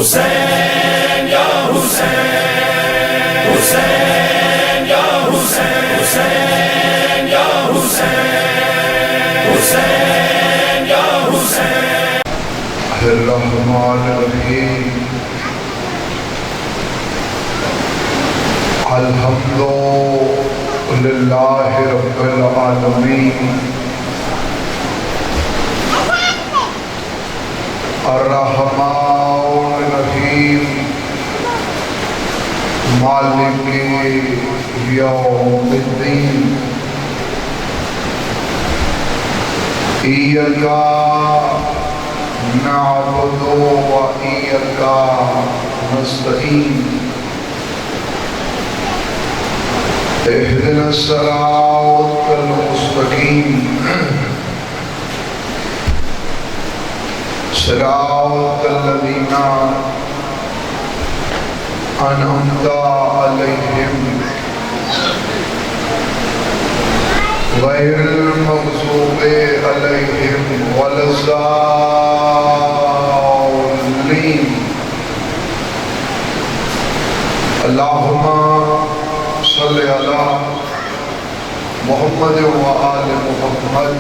हुसैन या हुसैन, हुसैन या हुसैन, हुसैन या हुसैन, हुसैन या हुसैन। रहमान रहीम। अल्हम्दुलिल्लाहि रब्बिल आलमीन। अर्रहमान रहीम। मालिक यौमिद्दीन। इय्याका नअबुदु व इय्याका नस्तईन। इहदिना सिरातल मुस्तकीम। सिरातल लज़ीना अनअमता अलैहिम गैरिल मग़ज़ूबि अलैहिम वलज़्ज़ालिन। अल्लाहुम्मा सल्लि अला मुहम्मद व आलि मुहम्मद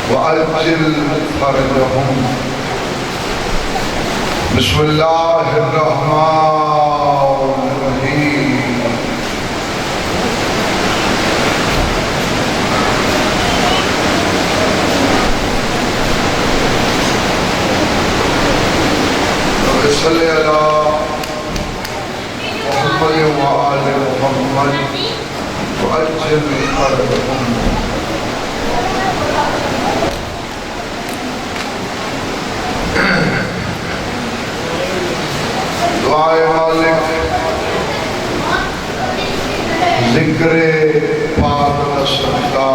व अज्जिल फरजहुम। बिस्मिल्लाहिर रहमानिर रहीम। सल्लि अला मुहम्मद व आलि मुहम्मद व अज्जिल फरजहुम। दुआए मालिक ज़िक्रे पाक दा सदका,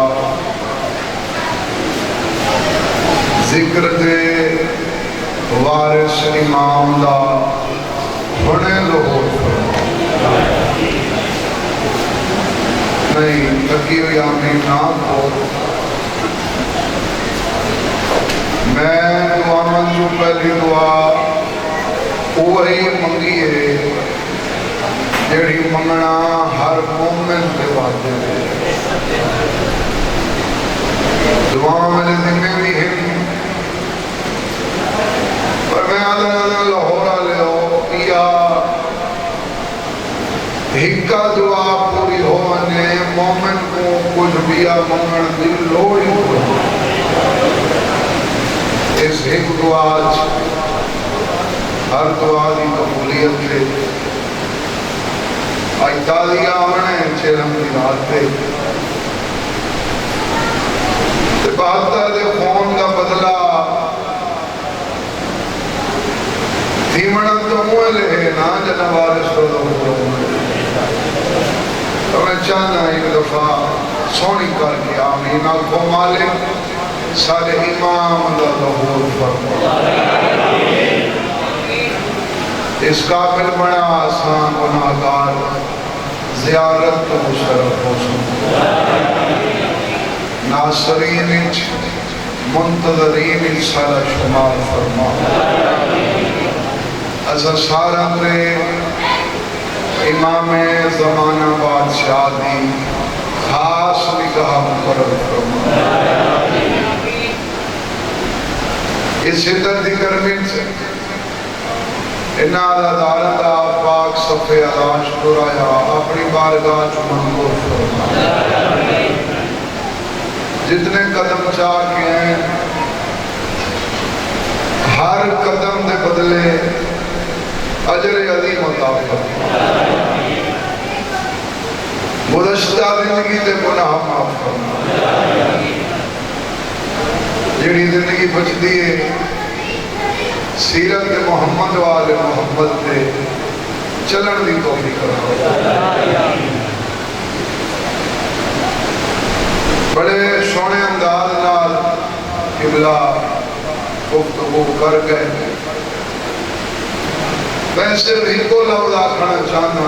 ज़िक्र दे वारिस इमाम दा हुणे लोग नहीं तकी हुई आमीन ना हो। मैं दुआ मंजू पहली दुआ वही मंगी है जेड़ी मंगना हर मोमिन के वास्ते। दुआ मेरे जिम्मे भी है पर मैं आदर लाहौर ले या हिक्का दुआ पूरी होने मोमिन को कुछ भी मंगण की लोड़ ही हो। इस एक दुआ हर दुआ की कबूलियत से आज तालियां आने चेलम की रात पे बहत्तर दे खून का बदला धीमण तो मुँह ले ना जना वारिस तो मैं चाहना एक दफा सोनी करके आमीन आखो मालिक सारे इमाम दा ज़हूर फरमा। इस काबिल बड़ा आसान गुनाहगार ज़ियारत तो मुशर्रफ हो नासरीन मुंतज़रीन सारा शुमार फरमा। असा सारा ने इमाम ज़माना बादशाह दी खास निगाह मुकर्रर फरमा। इस शिद्दत दी गर्मी से पाक सफ़े अलाश दुराया अपनी बारगाह च मंजूर फरमा। जितने कदम चाह के हैं हर कदम के बदले अजर अलीम अता फरमा। गुज़श्ता जिंदगी के गुनाह माफ फरमा। जिहड़ी जिंदगी बचती है सीरत मोहम्मद वाले मोहम्मद से चलन की तौफीक करो। बड़े सोहने अंदाज नाल किबला गुफ्तगू कर गए। मैं सिर्फ एक लफ्ज़ आखना चाहना,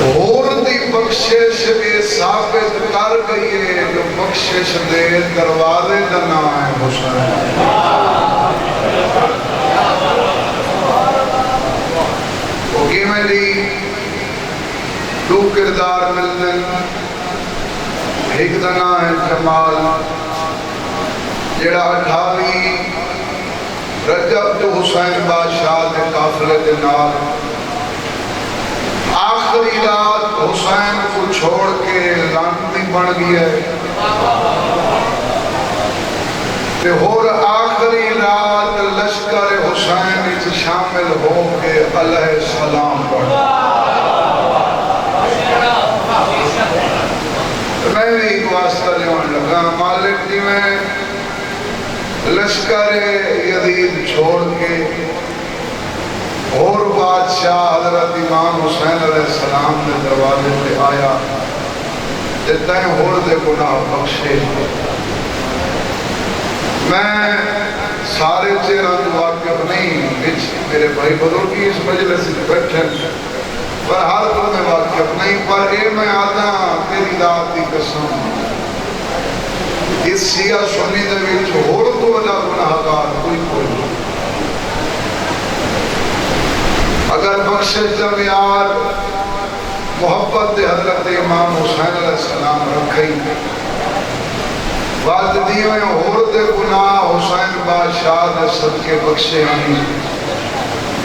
होर दी बख्शिश ये साबित कर गई है जो बख्शिश दे दरवाजे का नाम है हुसैन। किरदार मिलते एक दा है जमाल जेड़ा 28 रजब जो हुसैन बादशाह के काफिले के नाल आखिरी रात हुसैन को छोड़ के लानती बन गई है ते होर आखिरी रात लश्कर हुसैन शामिल हो के अलैहि सलाम पढ़। मैं भी एक वास्ता लेवन लगा मालिक जी में लश्कर यजीद छोड़ के और बादशाह हजरत इमाम हुसैन अलैहिस्सलाम के दरवाजे पे आया ते तैं होर दे गुनाह बख्शे। मैं सारे चेहरा तो वाकिफ नहीं, मेरे भाई बुजुर्ग इस मजलिस में बैठे पर हर को में वाकिफ नहीं, पर ये मैं आता तेरी रात की कसम इस सिया सुन्नी दे विच होर तो वड्डा गुनाहगार कोई नहीं। अगर बख्शिश का म्यार मोहब्बत हजरत इमाम हुसैन अलैहिस्सलाम रखी बात दी में होर दे गुनाह हुसैन बादशाह दे सदके बख्शे हैं।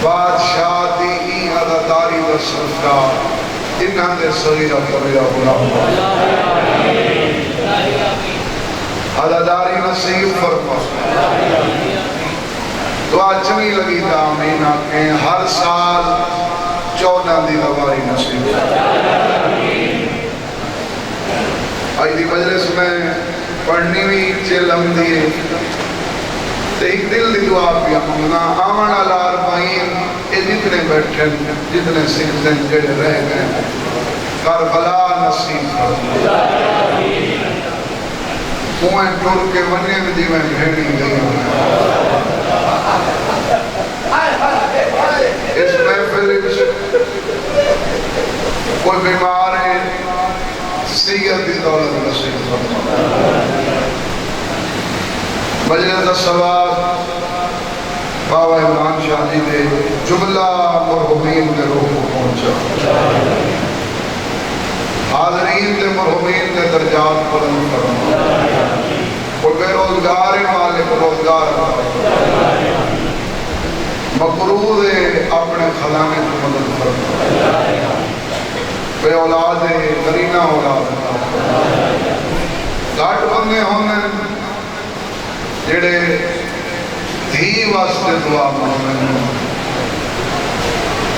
बादशाह दी ई अदादारी दा सदका इन्हां दे सगीरा कबीरा गुनाह अदादारी नसीब फरमा। तो अच्छी लगी था आमीन आके हर साल 14 दी दवारी नसीब। आज दी मजलिस में पढ़नी भी चेलम दिए एक दिल की दुआ पिया मंगना आवन वाला 40 ये जितने बैठे जितने सिलसिले जेड़े रह गए करबला नसीब कुएं टुर के वने में जी में भेड़ी गई। इस महफिल कोई बीमार है सेहत की दौलत नसीब फरमा। मजलिस का सवाब बाबा इमरान शाह जी ने जुमला मरहुमीन के रूह को पहुंचा। हाजरीन के मरहुमीन के दर्जात बुलंद फरमा। कोई बेरोजगार है मालिक रोजगार मकरूज है अपने खजाने की मदद फरमा। बे औलाद है करीना औलाद घट बंदे होने जेड़े धी वास्ते दुआ मांगते हैं।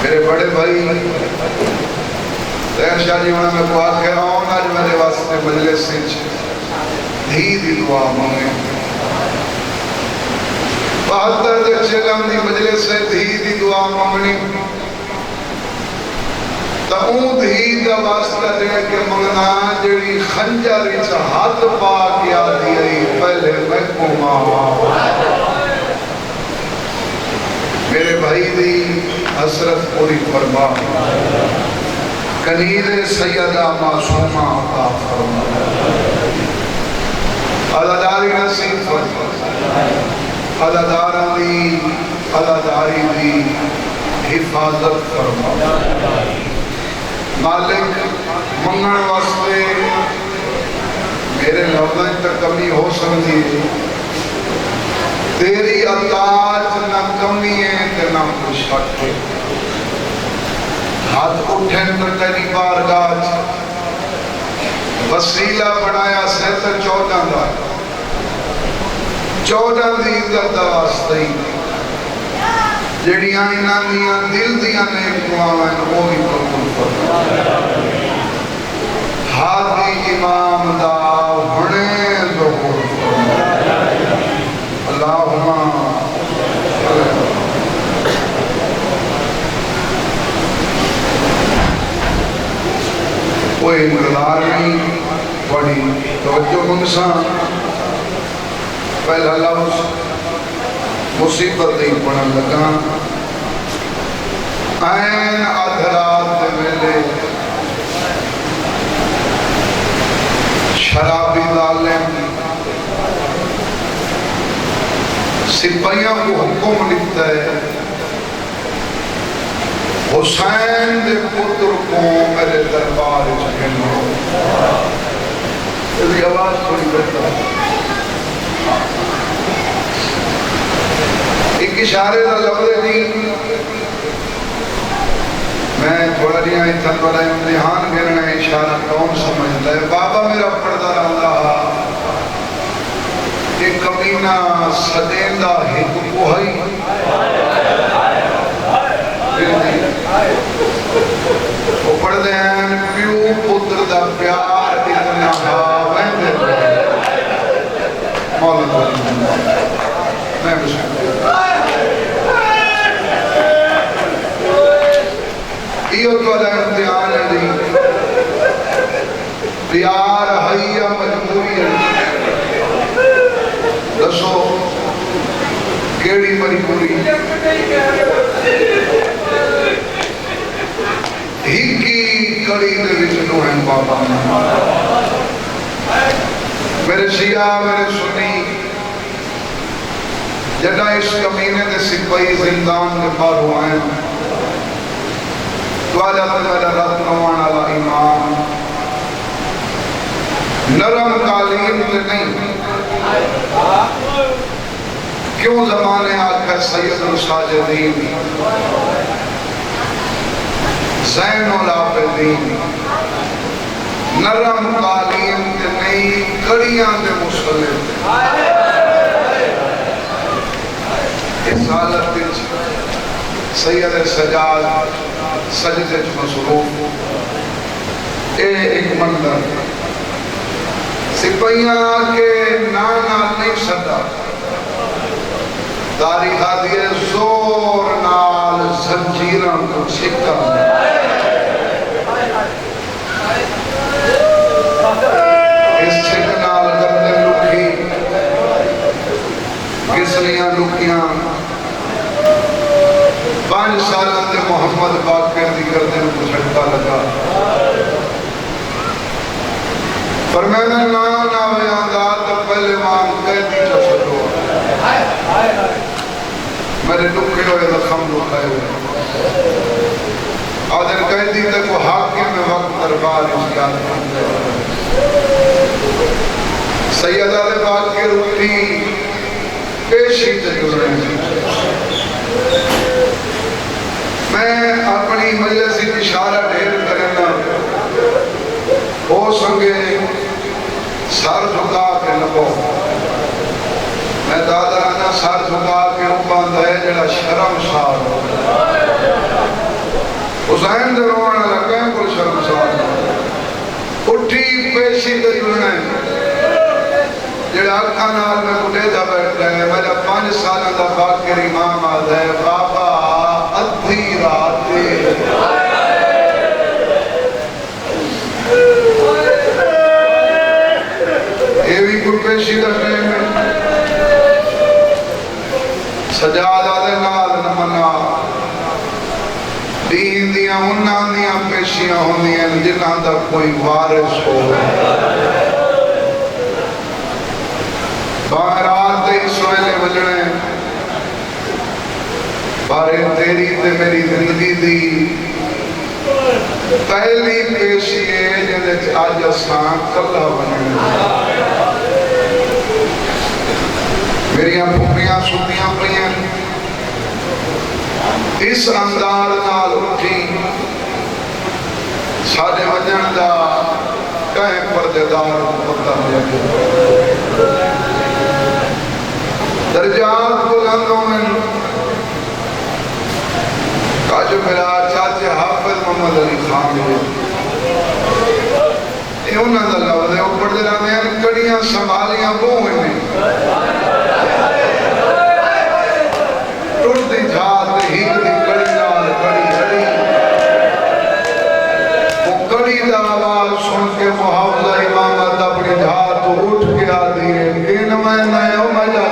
मेरे बड़े भाई तैर शाह जी उन्होंने को आख्या आज मेरे वास्ते मजलिस धी दी दुआ मांगे। 72 के चेलम दी मजलिस से धी दी दुआ मांगनी तो धी का वास्ता दे के मंगना जेड़ी खंजर विच हाथ पा के आती आई पहले मैं को मावा। मेरे भाई दी हसरत पूरी फरमा कनीरे सैयदा मासूमा अता फरमा। अदादारी नसीब फरमा। अदादारी दी हिफाजत फरमा। मालिक मंगण वास्ते मेरे लफ्ज़ों तक कमी हो सकती है तेरी अताज ना कमी है ते ना कुछ शक है। हाथ उठे तो तेरी बारगाह वसीला बनाया से तो 14 दी इज्जत वास्ते जड़ियां इन्हां दियां दिल दियां नेक दुआवां वो भी कबूल फरमा। हादी इमाम दा हुणे ज़हूर फरमा। अल्लाहुम्मा कोई इंतजार नहीं बड़ी तवज्जो मंगसा पहला लफ्ज़ मुसीबत ही पढ़न लगा। ऐन अधरात के वेले शराबी जालिम सिपाहियों को हुक्म लिखता है हुसैन दे पुत्र को मेरे दरबार इसकी आवाज थोड़ी बेहतर। एक इशारे का लफ्ज़ नहीं, मैं थोड़ा जिहा इतना बड़ा इम्तिहान गिरना इशारा कौन समझता है। बाबा मेरा पढ़ता रहा कि कमीना सदेंदा हिक कोई वो पढ़ते हैं प्यू पुत्र का प्यार इतना मौला मैं यो थोड़ा इम्तिहान है जी। प्यार है या मजबूरी है? दसो केड़ी मजबूरी? हिकी कड़ी दे विच नो है बाबा। मेरे शिया मेरे सुन्नी जड़ा इस कमीने के सिपाही जिंदान के बाहर आए रब नवाण वाला ईमान नरम कालीन में नहीं। क्यों जमाने आकर सैयद साजिदीन ज़ैनुल आबिदीन नरम कालीन में नहीं कड़ियां दे मुसल्ले इस हालत विच सैयद सजाद सजदे मसरूफ एक मंदिर सिपाहियां के नाम नहीं सदा तारीख आदि जोर नाल जंजीरां को छिक्का इस छिक नाल करते लुकी किसलियां लुकियां 5 साल से मोहम्मद बाकर की करते झटका लगा पर मैंने नाम ना बयानदा तो पहले मांग कैदी चलो मेरे दुखे हुए जख्म दुखाए हुए आदर कैदी तक वो हाकिम में वक्त दरबार सैयदा ने बाकर उठी पेशी से जुड़े। मैं अपनी मजलिस इशारा ढेर करना हो संगे सर झुका के लगो। मैं दादा ना सर झुका के बंद है जरा शर्मसार हो हुसैन दे रोण लगे को शर्मसार उठी पेशी ते जुड़ना जड़ा अखा नाल में बुढ़े दा बैठा है मेरा 5 साल दा बाकर इमाम आदा है बाबा अद्धी रात ये भी कोई पेशी का टाइम है। सजादा दे नाल नमना दीन दियां उन्हां दियां पेशियां होंदियां जिन्हां दा कोई वारिस हो। रात इस वेले बजने बारे तेरी ते मेरी जिंदगी दी पहली पेशी है जिहदे अज असां कल्ला बनना। मेरियां भूमियां सुतियां पईयां इस अंदाज नाल उठी साडे वजन दा कहे पर्देदार पता लगे दर्जात बुलंदों में काजू मेरा चाचे हाफिज मोहम्मद अली खान ये उन्हां दा लफ्ज़ है वो पढ़दे रहंदे हैं कड़ियां संभालियां बोह ने टुटदी जात हिक दी कड़ी नाल कड़ी जड़ी वो कड़ी दा आवाज सुन के मुहावजा इमाम अपनी जात उठ के आदी है दिन मैं नयो मजा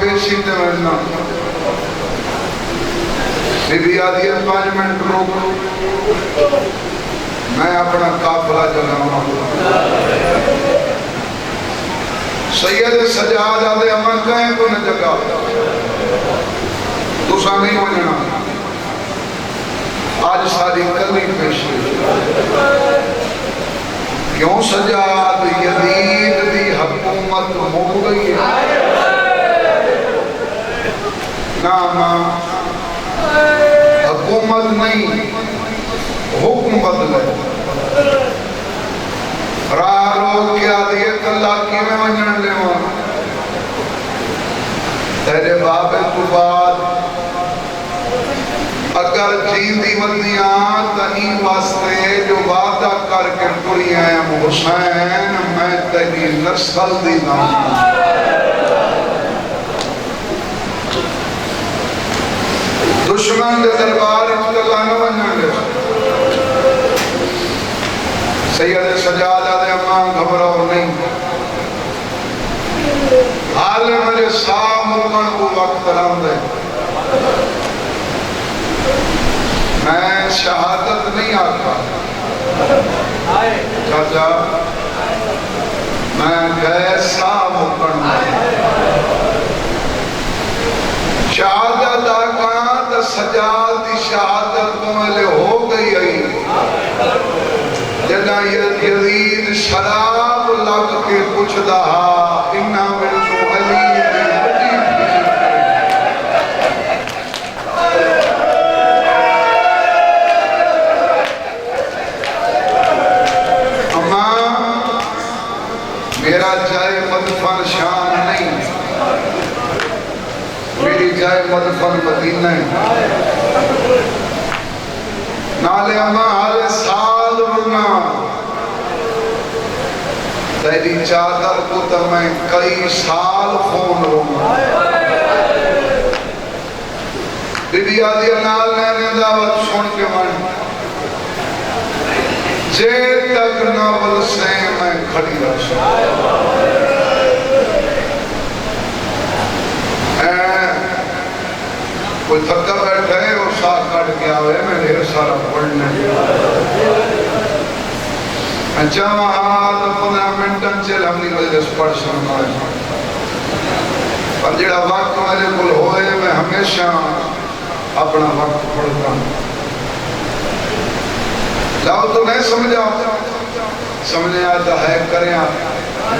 पेशी देना बीबी आदि 5 मिनट रोक मैं अपना काफिला चलावा सैयद सजाद आदे अमा कहें को न जगा तुसा नहीं वजना आज सारी कली पेशी क्यों सजाद यजीद दी हुकूमत मुक गई है ना मां हुकूमत नहीं हुक्म बदले राह रोक के आदिए कला की में वजन लेवा तेरे बाबे तू बाद अगर जींदी वंदियां तही वास्ते जो वादा करके टुरी आया हुसैन मैं तेरी नस्ल दी नाम दुश्मन के दरबार कला न वजन ले सैयद सजाद आदे अम्मा घबराओ नहीं हाल मेरे साह मुकन को वक्त रांदे मैं शहादत नहीं आता चाचा मैं गए साह मुकन शहादत आका तो सजाद की शहादत को मेले हो गई आई जना यजीद शराब लग के पुछदा इन्ना विचों अली दी बड़ी अम्मा मेरा जाए मदफन शाम नहीं मेरी जाए मदफन मदीना है नाले अम्मा हाले साल रुना तेरी चादर को तो मैं कई साल फोन रूंगा बीबी आदि नाल ने दावत सुन के मन जे तक नवल से मैं खड़ी रह कोई थका बैठा है और साथ काट के आवे मैं ढेर सारा पढ़ना अच्छा वहां तो 15 मिनट चल हमने मजलिस पढ़ सुनना पर जेड़ा वक्त मेरे को होए मैं हमेशा अपना वक्त पढ़ता लाओ तो नहीं समझे आता है करे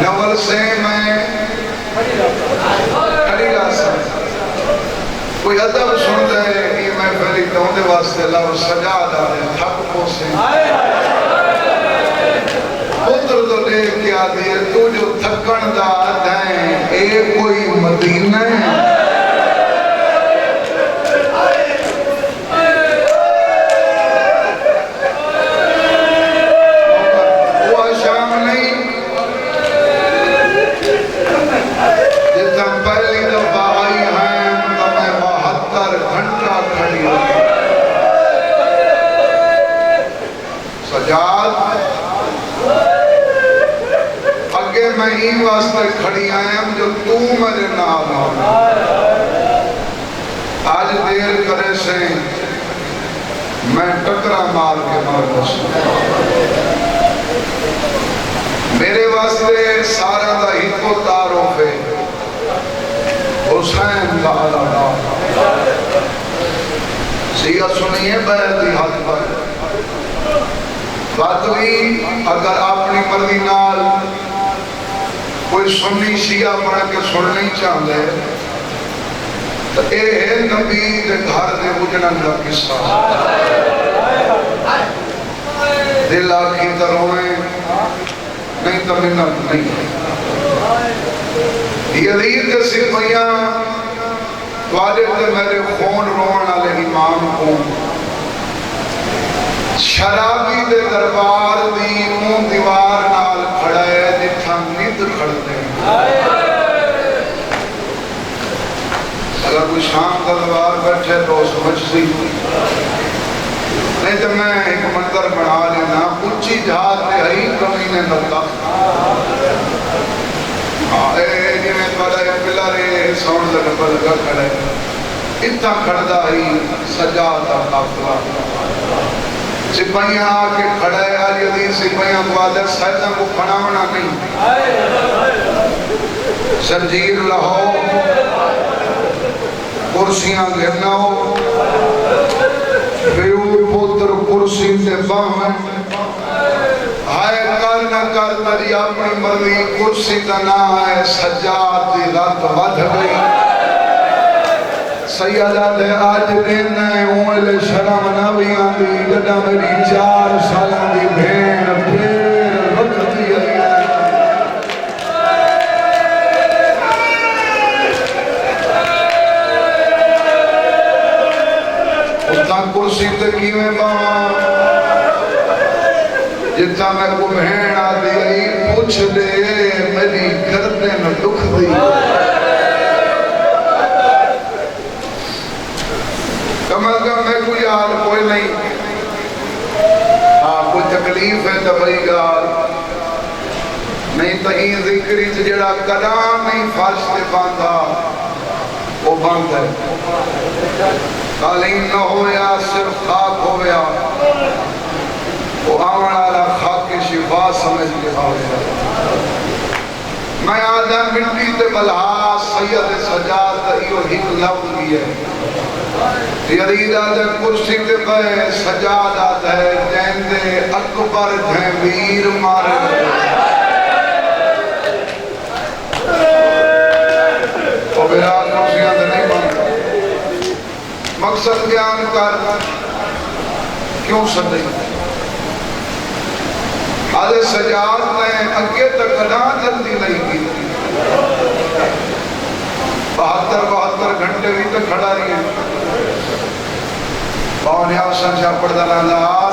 नवल से मैं खड़ी रह सकता कोई अदब सुनता है कि मैं पहले कहने वास्ते लाओ सजा डाले थक पोसे पुत्र तो देख के आदि तू जो थकन दा है ए कोई मदीना है वो शाम नहीं जितना पहली दफा आई है घंटा खड़ी सजाद अगे मैं ही वास्ते खड़ी आया जो तू मेरे नाल आज देर करे से मैं टकरा मार के मार बस मेरे वास्ते सारा दा हिको तारुफ है हुसैन का अलावा सिया सुनिए बैठी हाथ पर बात भी अगर अपनी मर्जी नाल कोई सुन्नी शिया बन के सुन नहीं चाहते तो यह नबी के घर के उजड़न का किस्सा दिल आखी तो रोवे नहीं तो मिन्नत नहीं यजीद के सिपाहियां वाले मेरे खून रोन वाले इमाम को शराबी दे दरबार दी मुंह दीवार नाल खड़ा है जिथा नित खड़ते अगर कोई शाम का दरबार बैठे तो समझ सी नहीं तो मैं एक मंदिर बना लेना उच्ची जहाज में हरी कमी ने नता इतना खड़दा ही सजा था काफिला सिपाहियां आके खड़ा है यदि सिपाहियां को आदर साइदा को खड़ावना नहीं जंजीर लाहो, कुर्सियां गिरनाओ, प्यो पुत्र कुर्सी से बाहर हाय कर न कर तेरी अपनी मर्जी, कुर्सी का ना है सज्जाद की रत वध गई। सैयदा दे आज दिन है उमले शर्म ना भी आती, जदा मेरी 4 साल की भेण फिर वक्ती आई उतना कुर्सी ते किवें बावा, जितना मैं को भेण आती आई पूछ दे मेरी गर्दन दुख दी। कमल का मैं कोई यार कोई नहीं, हाँ कोई तकलीफ है तो भाई गाल नहीं तो जिक्री जड़ा कदम नहीं फर्श से बांधा वो बंद है। कालीन न होया सिर्फ खाक हो गया, वो आवन वाला खाक की शिफा समझ के आ गया। मैं आदम मिट्टी ते बलहा सैयद सजाद इहो हिक लफ्ज़ भी है। यदीदा दे कुर्सी ते पे सजाद है जैंदे अकबर थे वीर मारे। ओ मेरा कुर्सियां ते नहीं बनता, मकसद बयान कर क्यों सदी आदे सजाद ने अगे तक ना जल्दी नहीं की, 72 घंटे भी तो खड़ा रही है।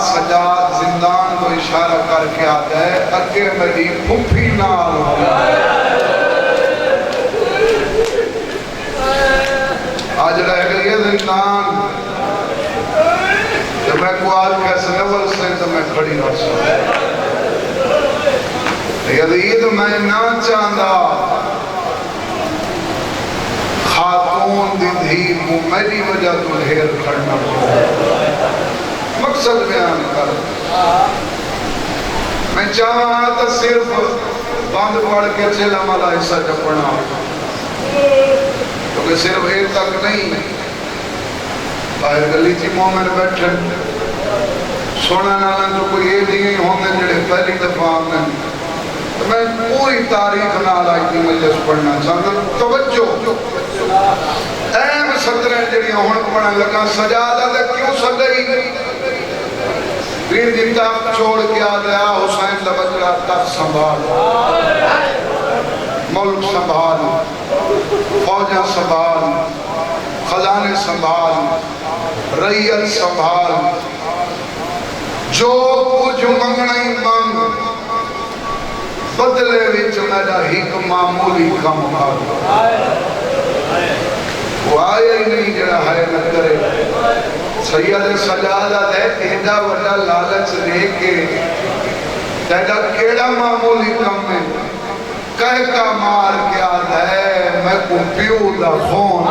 सजाद जिंदान को इशारा करके आता है अगे मेरी फुफी नाल आज रह गई है जिंदान, जब मैं को आज कैसे नवल से तो मैं खड़ी रह सकता। यदि तो मैं ना चाहता खातून दी धी को मेरी वजह तो ढेर खड़ना मकसद बयान कर। मैं चाहा तो सिर्फ बंद पड़ के चेला वाला हिस्सा चपड़ना, क्योंकि सिर्फ एक तक नहीं बाहर गली ची मोमेंट बैठे सोना नाना तो कोई ये नहीं होंगे जेडे पहली दफा आते। तो मैं पूरी तारीख नाल आई थी मजलिस पढ़ना चाहता। तवज्जो ऐम सदरें जड़ियां हुण पढ़न लगा सजादा ते क्यों सदई वीर दी ताक छोड़ के आ गया हुसैन दा बचड़ा तख्त संभाल, मुल्क संभाल, फौजा संभाल, खजाने संभाल, रैयत संभाल, जो कुछ मंगना ही मंग, बदले विच मेरा हिक मामूली कम कर। वो आया ही नहीं जड़ा है न करे। सैयद सजादा दे एडा बड़ा लालच लेके तेरा केड़ा मामूली कम है कह का मार के आता है मैं को प्यो दा फोन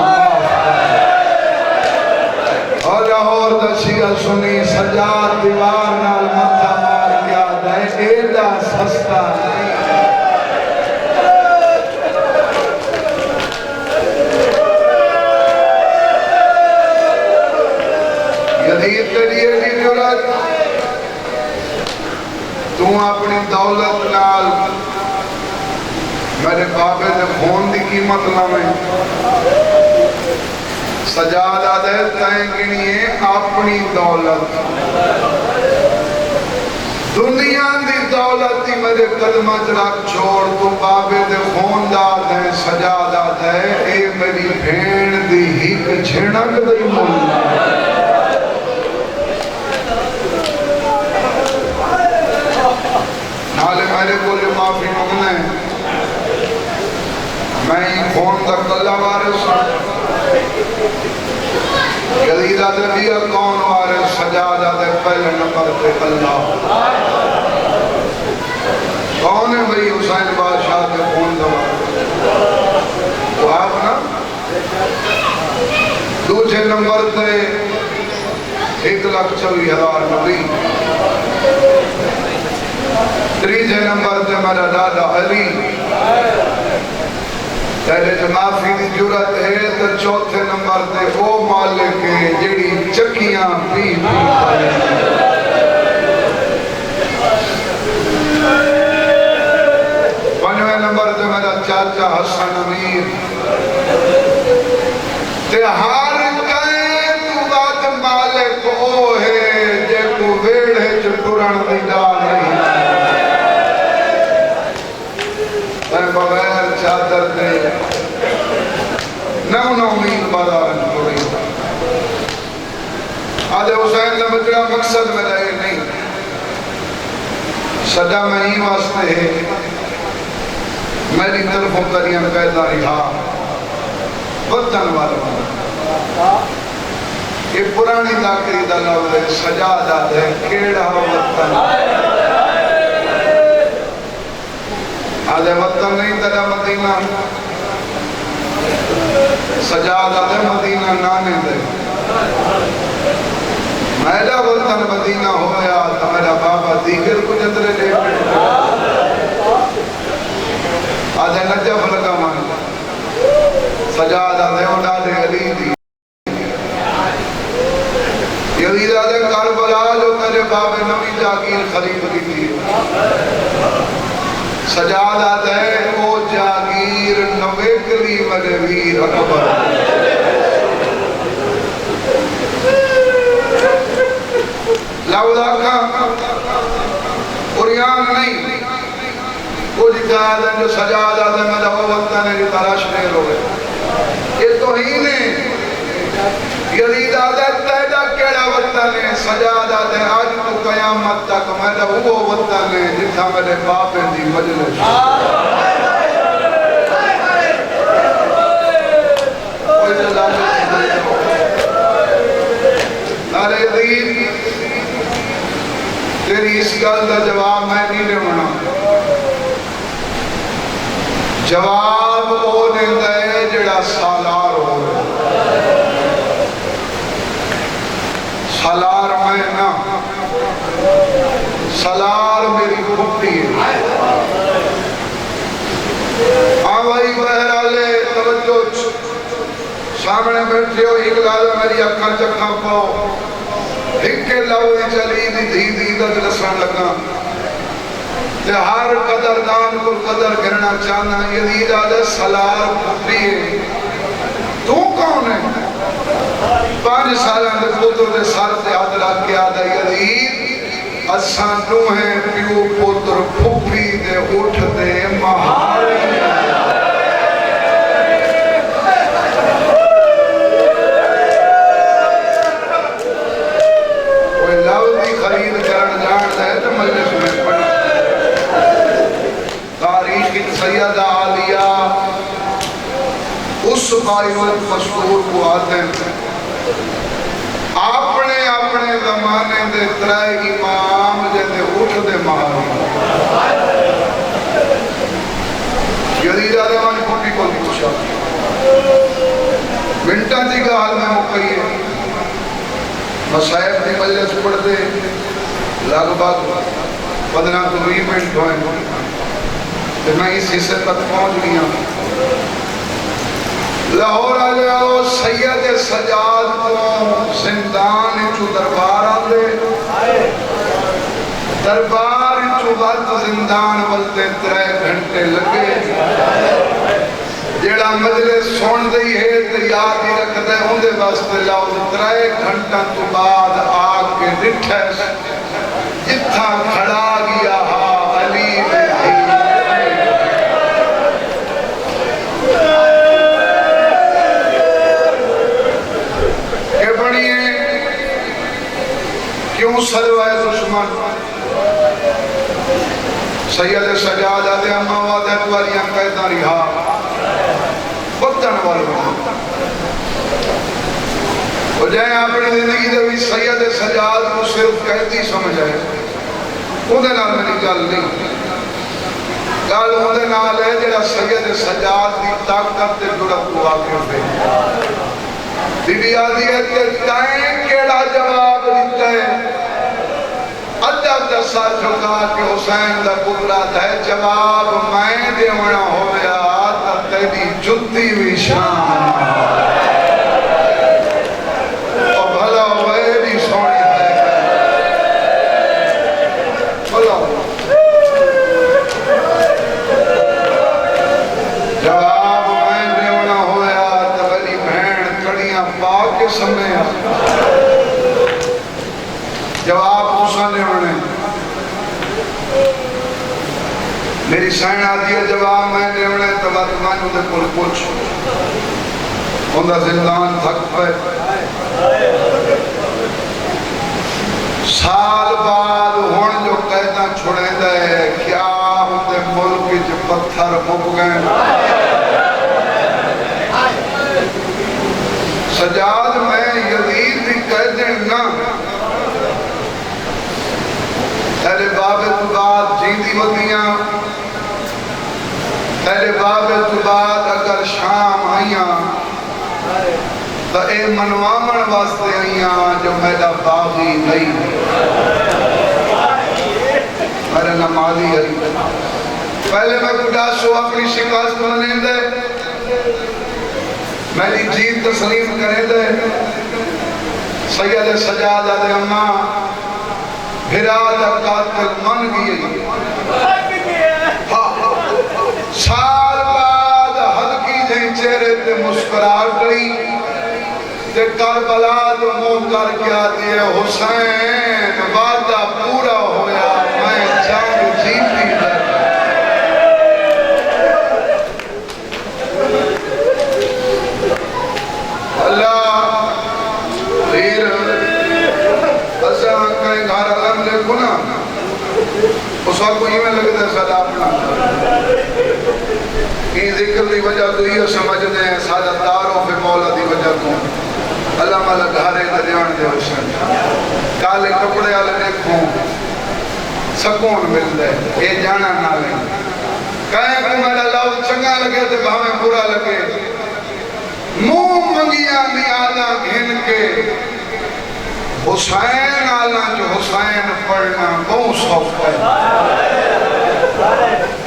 और लाहौर दशिया सुनी सजाद दीवार नाल मथा मार के आता है एडा सस्ता नहीं। यदि तेरी एडी जुरत तू अपनी दौलत नाल मेरे बाबे ने फोन की कीमत लावे सजादा दे तय गिनिए अपनी दौलत दुनिया की दौलत ही मेरे कदम च रख छोड़ तू बाबे दे फोनदार दे सजादा दे ए मेरी भेण दी हिक झिणक दी मुल नाले मेरे को माफी मंगना है मैं फोन तक कला वारिस यदीदा दे दिया कौन वारिस सजादा दे पहले नंबर पे अल्लाह कौन है भाई हुसैन बादशाह के फोन दवा वो आप ना दूसरे नंबर पे 1,24,000 नबी तीसरे नंबर पे मेरा दादा अली तेरे च माफी की जरूरत है तो चौथे नंबर पे वो मालिक है जेड़ी चक्कियां पी पी पंजवें नंबर पे मेरा चाचा हसन अमीर ते हर कहे तू बात मालिक ओ है जे को वेड़े च टुरन दी डाल नहीं बगैर चादर दे नौ उम्मीद बाजार छोड़ी आदे हुसैन का मेरा मकसद मेरा ये नहीं सदा मैं ही वास्ते है मेरी तरफों करियां पैदा रहा वतन वाला ये पुरानी लाकड़ी का लफ्ज़ है सजा दाद है केड़ा वतन आदे वतन नहीं तेरा मदीना सजा दादे मदीना नाने दे मेरा वतन मदीना हो गया तो मेरा बाबा दीगर को जतरे ले आदे नजफ लगा मन सजा दादे उड़ा दे अली दी यही दादे करबला जो मेरे बाबे नवी जागीर खरीद दी थी सजादा है वो जागीर नवेकली मेरे वीर अकबर लौलाका कुरियान नहीं कुछ कहा जो सजादा है मेरा वो वतन है जो तराश नहीं रोगे ये तो ही ने यदीदा दे तेरा केड़ा वतन है सजादा दे आज तो कयामत तक मेरा वो वतन है जिथा मेरे बापे दी मजलिस अरे दीन तेरी इस गल का जवाब मैं नहीं देना जवाब वो देता है जेड़ा सालार हो सलार मैं ना सलार मेरी फुफी है हाँ भाई बहराले तवज्जो सामने बैठे हो एक लाल मेरी अखा चखा पाओ एक लफ्ज़ चली दी धी दी दर्द लसन लगा ते हर कदरदान को कदर करना चाहना यदीद आदे सलार फुफी है तू कौन है 5 साल के पुत्र के सर से हाथ रख के आदा यदीद असा तू है प्यो पुत्र फुफी दे उठते महारी कोई लफ्ज़ की खरीद करन जान है तो मजलिस में पढ़ तारीख की सैयदा आलिया उस बाइबल मशहूर को आते हैं अपने अपने जमाने दे 3 इमाम जैसे उठते महारी यदीदा दे मन फुटी को पूछा मिनटा की गाल में मुकई है मसायब की मजलिस पढ़ते लगभग 15 to 20 मिनट हुए तो मैं इस हिस्से तक पहुंच गया लाहौर आ जाओ सैयद सजाद को जिंदान चू दरबार आते दरबार चू वक्त जिंदान वलते 3 घंटे लगे जेड़ा मजलिस सुन दी है तो याद ही रखते उनके वास्ते लाओ 3 घंटा तो बाद आके डिठे जिथा खड़ा गया हा अली के बनिए क्यों सरवाए दुश्मन सैयद सजाद आदे अम्मा वादे वालियां कैदा रिहा बदन वाले और जै अपनी जिंदगी दे विच सैयद सजाद को सिर्फ कैदी समझ आए उहदे नाल मेरी गल नहीं गल उहदे नाल है जेड़ा सैयद सजाद दी ताकत ते जुड़त को वाकिफ है बीबी आदि है कि तैं केड़ा जवाब दिता है अदब दसा झुका के हुसैन दा पुत्रा है जवाब मैं देवना होया तो तेरी जुद कीमती भी शान और भला वही सोनी है भला जवाब मैं देना होया तो मेरी बहन कड़ियां पा के समय जवाब तुसा देने मेरी सैन आती है जवाब मैं देने तो मत मानू दे कोल कुछ उनका जिंदान थक पे साल बाद हुण जो कैदा छुड़ेंदा है क्या उनके मुल्क च पत्थर मुक गए सजाद मैं यजीद भी कैदे ना तेरे बाबे तो बाद जींदी वदियां तेरे बाबे तो बाद अगर शाम आईया तो ये मनवावन वास्ते आईया जो मेरा बागी नहीं मेरा नमाजी आई पहले मैं गुडासो अपनी शिकायत मने दे मेरी जीत तस्लीम करे दे सैयद सजाद आदे अम्मा फिराद कातिल मन गई साल बाद हल्की जी चेहरे पे मुस्कुराहट गई ते करबला तो मुंह करके आती है हुसैन वादा पूरा होया मैं जंग जीती है अल्लाह फिर असा कहीं घर अलम देखो ना उस वक्त को इवें लगता है सादा अपना जिक्र की वजह तो ये समझते हैं सादा तारों पे मौला की वजह तो अल्लाह माला घारे ध्यान दे काले कपड़े वाले देखो सकून मिलता है ये जाना ना ले कहे को मेरा लव चंगा लगे तो भावे बुरा लगे मुंह मंगिया नियाला घिन के हुसैन आला जो हुसैन पढ़ना बहुत सौखा है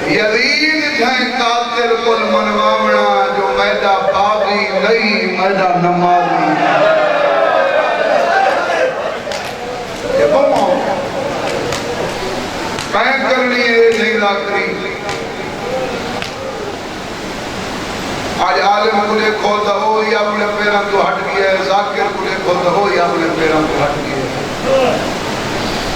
यजीद जाए कातिल कुल मनवावना जो मैदा बागी नहीं मैदा नमाजी ये बमो कहीं करनी है नहीं लाकरी आज आलिम को देखो तो हो या अपने पैरों तो हट गया है जाकिर को देखो तो हो या अपने पैरों तो हट गया है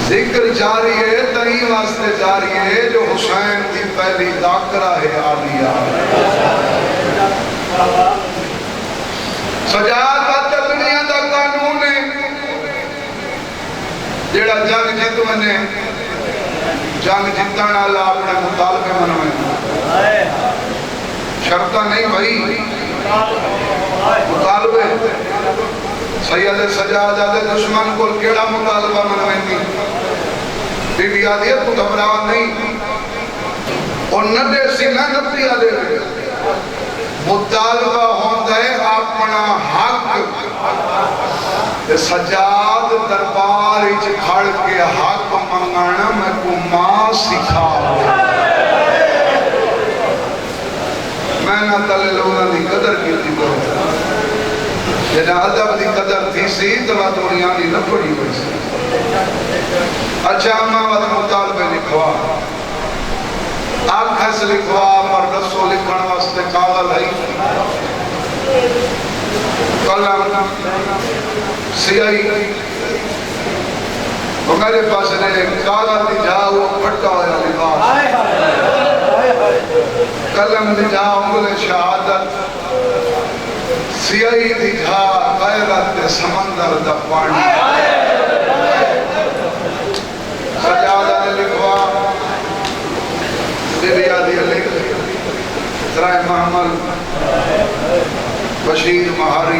जिक्र जारी है तरी वास्ते जारी है जो हुसैन की पहली दाकरा है आलिया सजाद दुनिया का कानून है जेड़ा जंग जीत मने जंग जीतने वाला अपने मुतालबे मनवे शर्त नहीं भाई मुतालबे सैयद सजाद आदे दुश्मन को केड़ा मुतालबा मनवेंदी बीबी आदि है तू घबरा नहीं और नदे सीना नपी आदे मुतालबा होता है अपना हक सजाद दरबार च खड़ के हक मंगाना मैं को मां सिखा मैं ना तले लोगों की कदर की करो जना अदब की कदर थी सी तो बात नहीं न पड़ी हुई सी अच्छा अम्मा वाले मुतालबे लिखवा आखस लिखवा पर दसो लिखण वास्ते कागज है कलम सियाही मेरे पास ने कागज दी जा वो फटा होया लिबास कलम दी जा उंगले शहादत सियाही दी जा गैरत समंदर दा पानी सजादा ने लिखवा दिव्या दी लिख तराय महमल बशीर महारी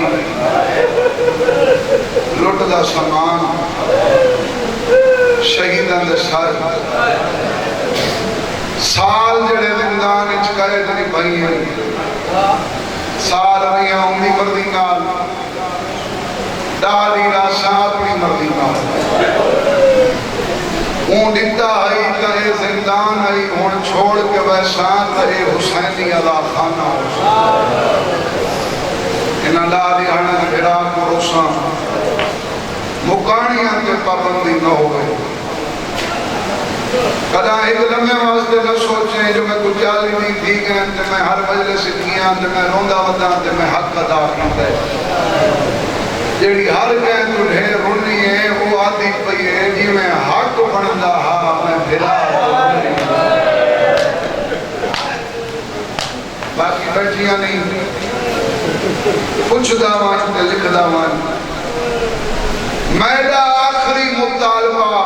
लुट दा समान शहीदां दे सर साल जड़े जिंदान च कैद नहीं पई साल नहीं उंदी मर्जी नाल दादी रासा अपनी मर्जी नाल दिता है ते जिंदान आई हुण छोड़ के वैसा ते हुसैनी अदा खाना अल्लाह दी हणन फिरा को रोसा मुकानियां के पाबंदी न होवे कदा एक लम्हे वास्ते न सोचे जो मैं कुछ चाली नहीं थी गए तो मैं हर मजलिस किया तो मैं रोंदा वदा तो मैं हक अदा कीता जेड़ी हर कह तू ढेर रोनी है वो आदि पई है जी मैं हक बनदा हा मैं फिरा बाकी बैठियां नहीं पुछदा वन ते लिखदा वन मेरा आखिरी मुतालबा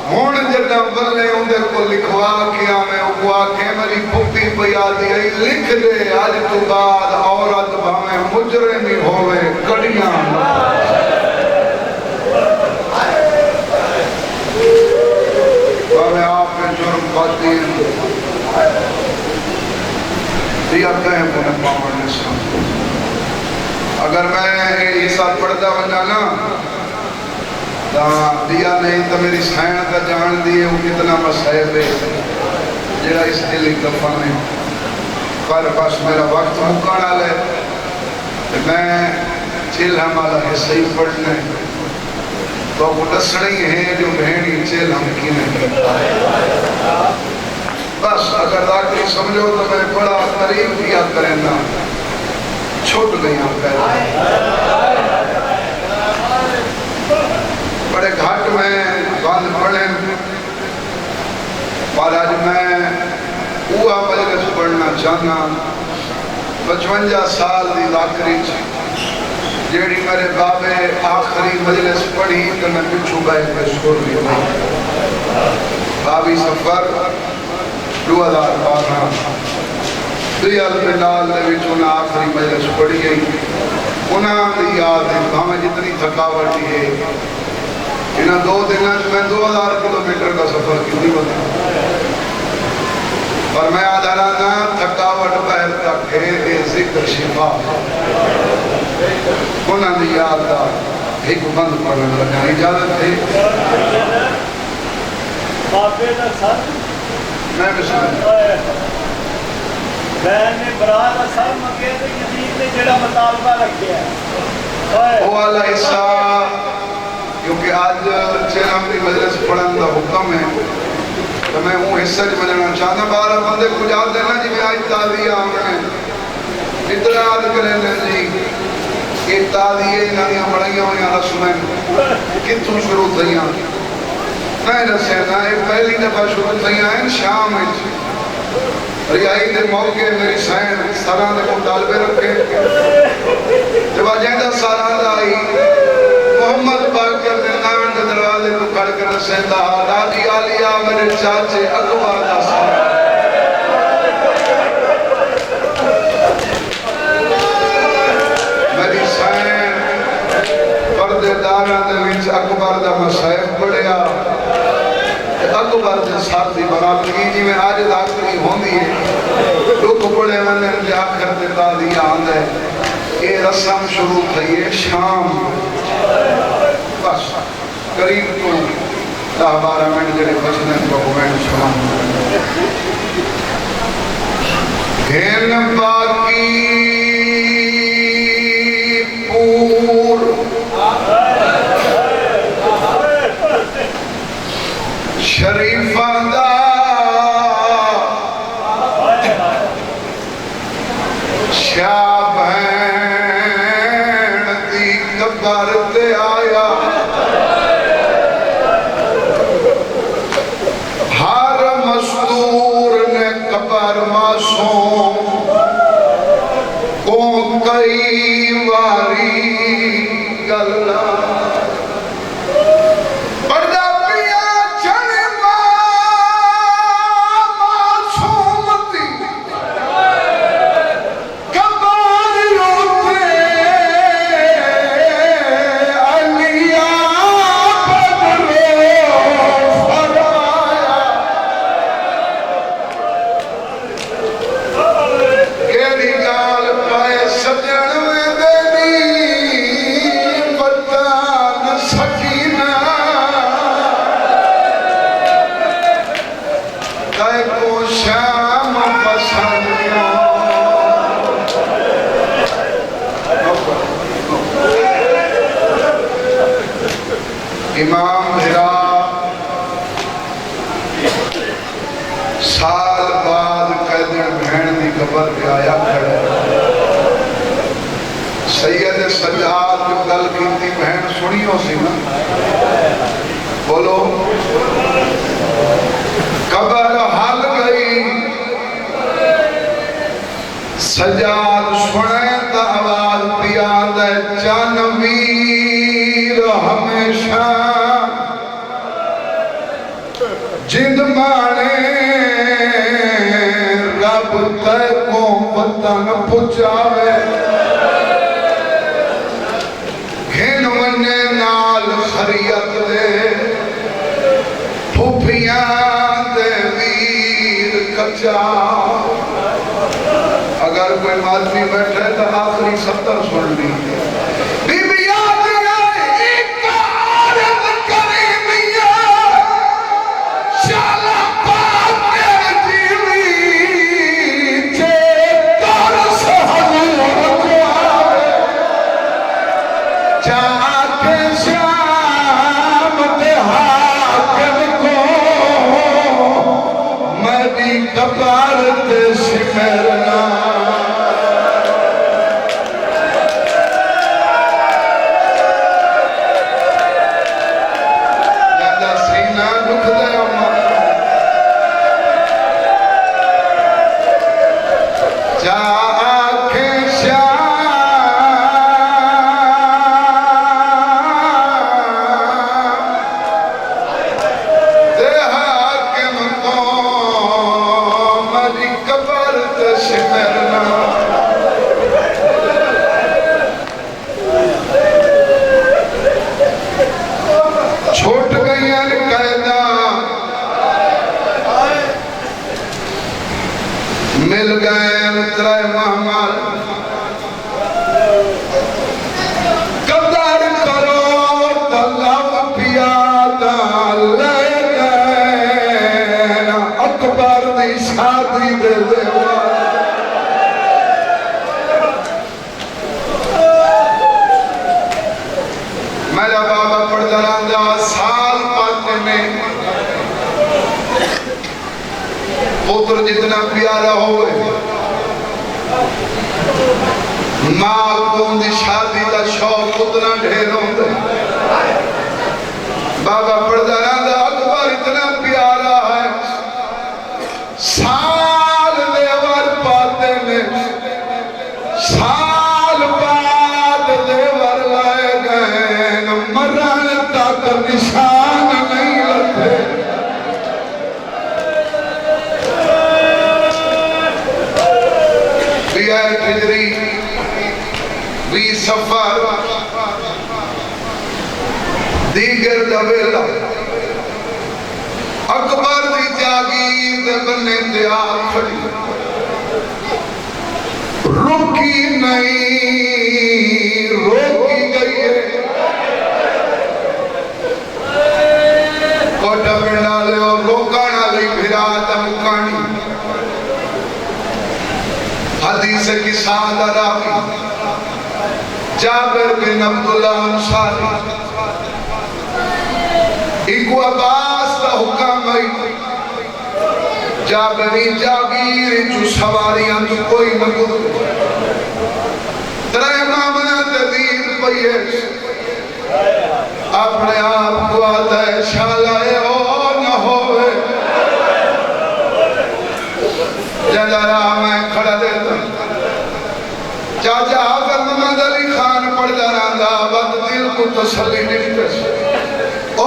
हुण जदा बल्ले उनके को लिखवा के मैं उगवा के मेरी पुप्पी पिया दी लिख दे अज तो बाद औरत भावे मुजरिम ही होवे कड़ियां भावे आप पे जुर्म पाती दिया कहें पुनः पावन ने अगर मैं हिस्सा पढ़ता बना ना दिया नहीं तो मेरी सैन का जान दी है वो कितना मसैब है जरा इस दिल दफा ने पर बस मेरा वक्त मुकाना ले तो मैं चिल हमारा हिस्सा ही पढ़ने तो वो दसना ही है जो बहनी चिल हम की नहीं बस अगर आखिरी समझो तो मैं बड़ा करीब किया करेंगे छूट गई बड़े घाट में बंद पड़े पर आज मैं हुआ मजलिस पढ़ना चाहना 55 साल की आखिरी जेड़ी मेरे बाबे आखिरी मजलिस पढ़ी तो मैं पिछू बैठ के सुर ली बाबी सफर 2012 दियल पिंडाल आखिरी मजलिस पढ़ी गई उन्होंने याद है भावें जितनी थकावट है इन 2 दिन मैं 2000 किलोमीटर का सफर की बता पर मैं आधारा ना थकावट पैर तक है जिक्र शिफा उन्होंने याद का एक बंद पढ़ने लगा इजाजत है मैं भी मैंने बरात सर मंगे तो यजीद ने जेड़ा मुतालबा रखिया वो वाला हिस्सा क्योंकि आज चेलम की मजलिस पढ़ने का हुक्म है तो मैं वो हिस्सा च बजना चाहता 12 बंदे को याद देना जी मैं आज तादिया हमने इतना याद करें जी ये तादिए इन्होंने बड़िया हुई रस्में कितों शुरू थी मैं दसिया ना ये पहली दफा शुरू थी शाम रियाई के मौके मेरी सैन सारा के मुतालबे रखे जब अजेंडा सारा आई मोहम्मद बाकर ने नान के दरवाजे को खड़ कर दसेंदा दादी आलिया मेरे चाचे अकबर का सारा मेरी सैन पर्देदारा दे विच अकबर का मसैब पढ़िया अकबर के साथ की बराबरी जिमें आज आखिरी होंगी है दुख बड़े मन आखिर दिता दिया आंदा है ये रस्म शुरू थी है शाम बस करीब तो 10-12 मिनट जड़े बचने तो मैं घेन बाकी पूर शरीफा दा शाह भैन दी कबर ते आया हर मजदूर ने कबर मासूम को कई वारी गल्ला इमाम मेरा साल बाद कैदन बहन की कबर पे आया खड़ा सैयद सज्जाद जो गल की बहन सुनियो सी ना बोलो कबर हल गई सज्जाद सुने तो आवाज पिया दे चन वीर हमेशा जिंद माने रब तय को वतन पुचावे घिन वने नाल खरियत दे फुफियां दे वीर कच्चा। अगर कोई आदमी बैठे तो आखिरी 70 सुन ली मिल गए त्रय महमार कदर करो तलब पियादा ले गए अकबर दी शादी दे मेरा बाबा पढ़ता रहा साल पाते में पुत्र जितना प्यारा हो मां को शादी का शौक उतना ढेर होता बाबा पढ़ता रहा अकबर इतना प्यारा है साल लेवर पाते में साल बाद लेवर लाए गए मरण तक निशान नहीं लगते। हिजरी 20 सफर दीगर दवेला अकबर की जागीर दे बन्ने तैयार खड़ी रुकी नहीं रोकी गई है कोटा पिंड वाले और रोकाना ली फिरा मुकानी हदीस की सादरा जाबिर बिन अब्दुल्लाह अंसारी इको अब्बास का हुक्म है जाबरी जागीर जो सवारियां तो कोई न गुजरे तेरे मामना तदीर पइए अपने आप को आता है शालाए और न होवे जरा मैं खड़ा देता चाचा हाफिज मोहम्मद अली खान पढ़ता रहा बद दिल को तसल्ली नहीं ओ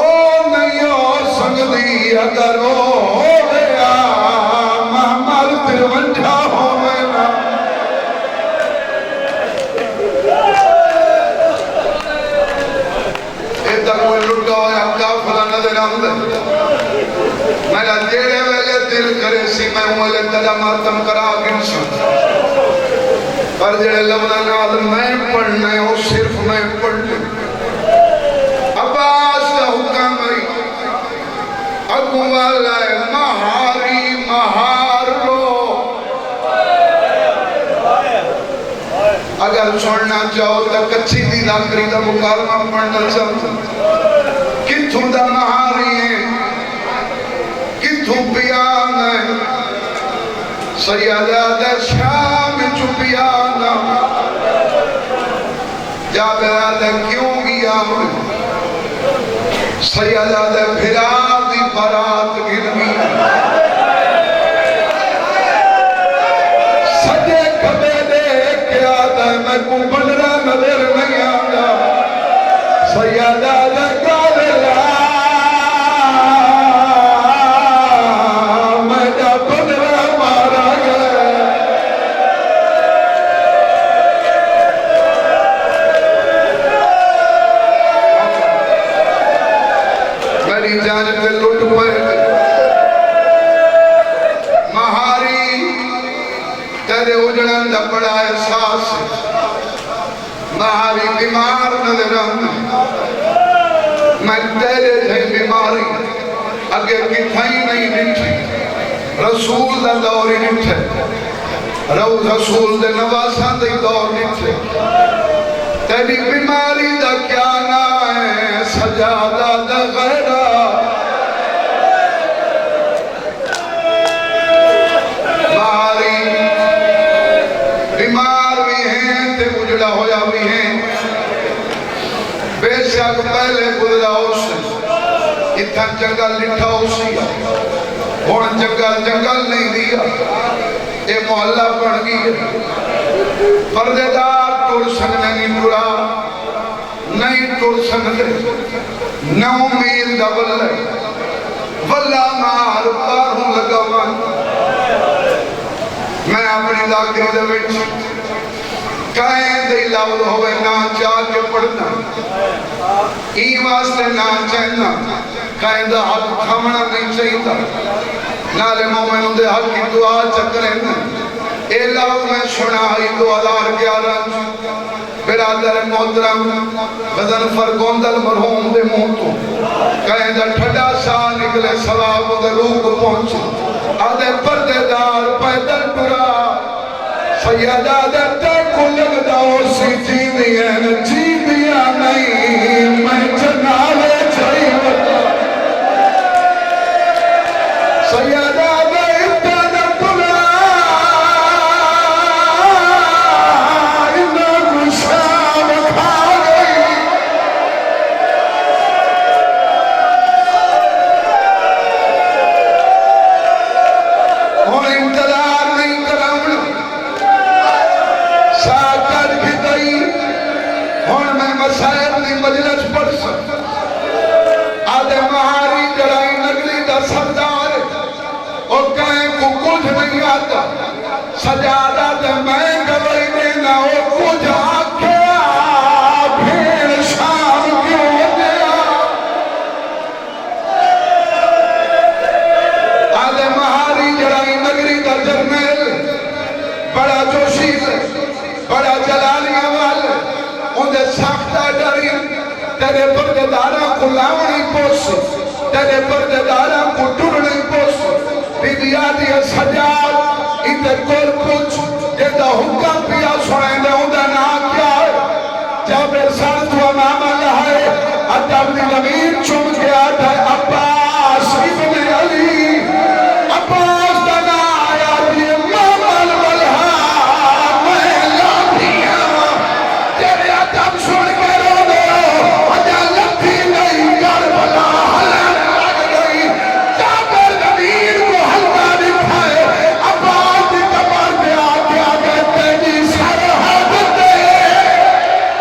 नहीं हो संगदी अगर हो गया महमल तिरवंजा हो गया इतना कोई लुटा होया काफिला नजर आंदा मेरा जेड़े वेले दिल करे सी मैं वेले तला मातम करा गिनसा पर जेड़े लफ्ज़ां नाल मैं पढ़ना है वो सिर्फ मैं पढ़ना अब्बास का हुक्म है अगू वाला महारी महार लो अगर सुनना चाहो तो कच्ची दी लाकड़ी का मुकालमा पढ़ना चाहता कि थूपियाना सैयदा दे शाम चुपियाना जाबरा दे क्यों गया सैयदा दे फिरा दी बारात गिरनी सजे खबे देख के आता मैं को बनरा नजर नहीं आता सैयदा दे काला मैं जा बनरा मारा गया मेरी जान पे लुट पड़े महारी तेरे उजड़न का बड़ा एहसास महारी बीमार नजर मैं तेरे थे बीमारी अगे किथा ही नहीं डिठी रसूल का दौर ही डिठे रसूल के नवासा के दौर डिठे तेरी बीमारी का क्या ना है सजादा दा गहरा मारी बीमार भी हैं ते उजड़ा होया भी हैं बेशक पहले गुजरा उस इतना जंगल लिखा उसी हुण जंगल नहीं दिया ये मोहल्ला बन गई पर्देदार टुर सकने नहीं टुरा नहीं टुर सकते नौ मील का बल्ले वल्ला मार बाहरों लगा मैं अपनी लाकड़ी दे विच कहें दे लफ्ज़ होवे ना चाह के पढ़ना ई वास्ते ना चाहना कहें दा हक खावना नहीं चाहिए नाले मोमिन दे हक की दुआ चकरे ए लफ्ज़ मैं सुना ही 2011 बिरादर मोहतरम बदन फरगोंदल मरहूम दे मुंह तो कहें दा ठड्डा सा निकले सवाब दे रूह को पहुंचे आदे पर्देदार पैदल टुरा सैयदा दे को लगदा उसी जीविया नहीं मैं जनाले चाहिए सैयदा दे इतना टुरा इतना गुस्सा खा गई और इंतजार नहीं कराऊं साकर खिदई हुण मैं मसाइल दी मजलिस पढ़ आदे महारी जड़ाई नगरी दा सरदार और कहें को कुछ नहीं आता सजादा ते मैं गवई देना वो कुछ आख्या फिर शाम क्यों दिया आदे महारी जड़ाई नगरी दा जरनेल बड़ा जोशील बड़ा जलालिया वाल उनके साख्ता डरी तेरे पर्देदारा को लावनी पोस तेरे पर्देदारा को टुरनी पोस बीबिया दी सजाद इधर कोल पूछ जेदा हुक्म पिया सुने दे उनका नाम क्या है जाबिर साल तो नाम है अदब दी जमीन चुम गया था अब्बास इब्ने अली अब्बास दा नाम आया दी मामल वलहा मैं लाभिया तेरे अदब सुन के रो दो अजा लथी नहीं करबला हलन लग गई जाबिर जमीन को हल्का दिखाए अब्बास दी कमर पे आके तेरी सरहद पे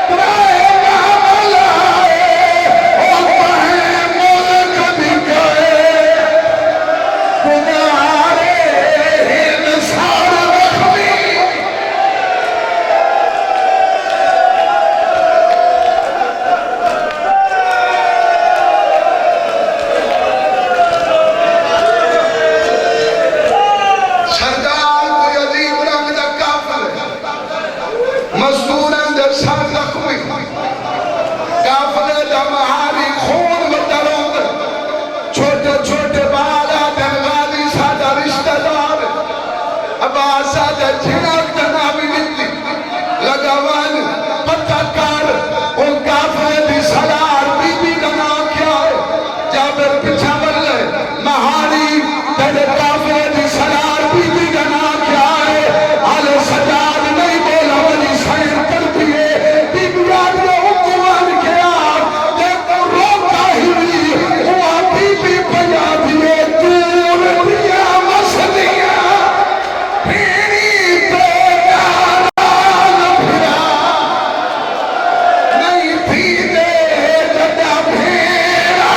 त्राएगा मलाए ओ कहे मुल्क भी गए गुनारे इंसान रखमी सरदार कोई अजीब रंग दा काफिल मजदूरां दे सर जख्मी काफिले दा महारी खून बदलोंद छोटे छोटे बाला दे गाली सादा रिश्तेदार अब्बास सादा झिनक जना भी निकली लगावन पता कर उन काफिले दी सलार बीबी का नाम क्या है जाबिर पिछा बल्ले महारी तेरे काफिले की सलार बीबी का नाम क्या है? आले सजाद नहीं बोला वाली सैन करती है बीबी आगे हुक्म किया जब रोता ही हुआ बीबी पंजाबी दूर दिया मसलियां भेड़ी पे डाला फिरा नहीं थी दे जदा भेड़ा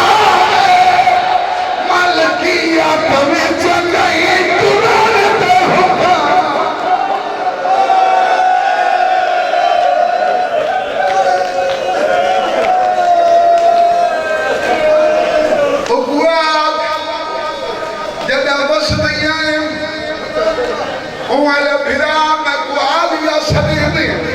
मलकिया कभी जगई तुरंत होगा जदा बस दिया फिरा मैं को आ लिया सदे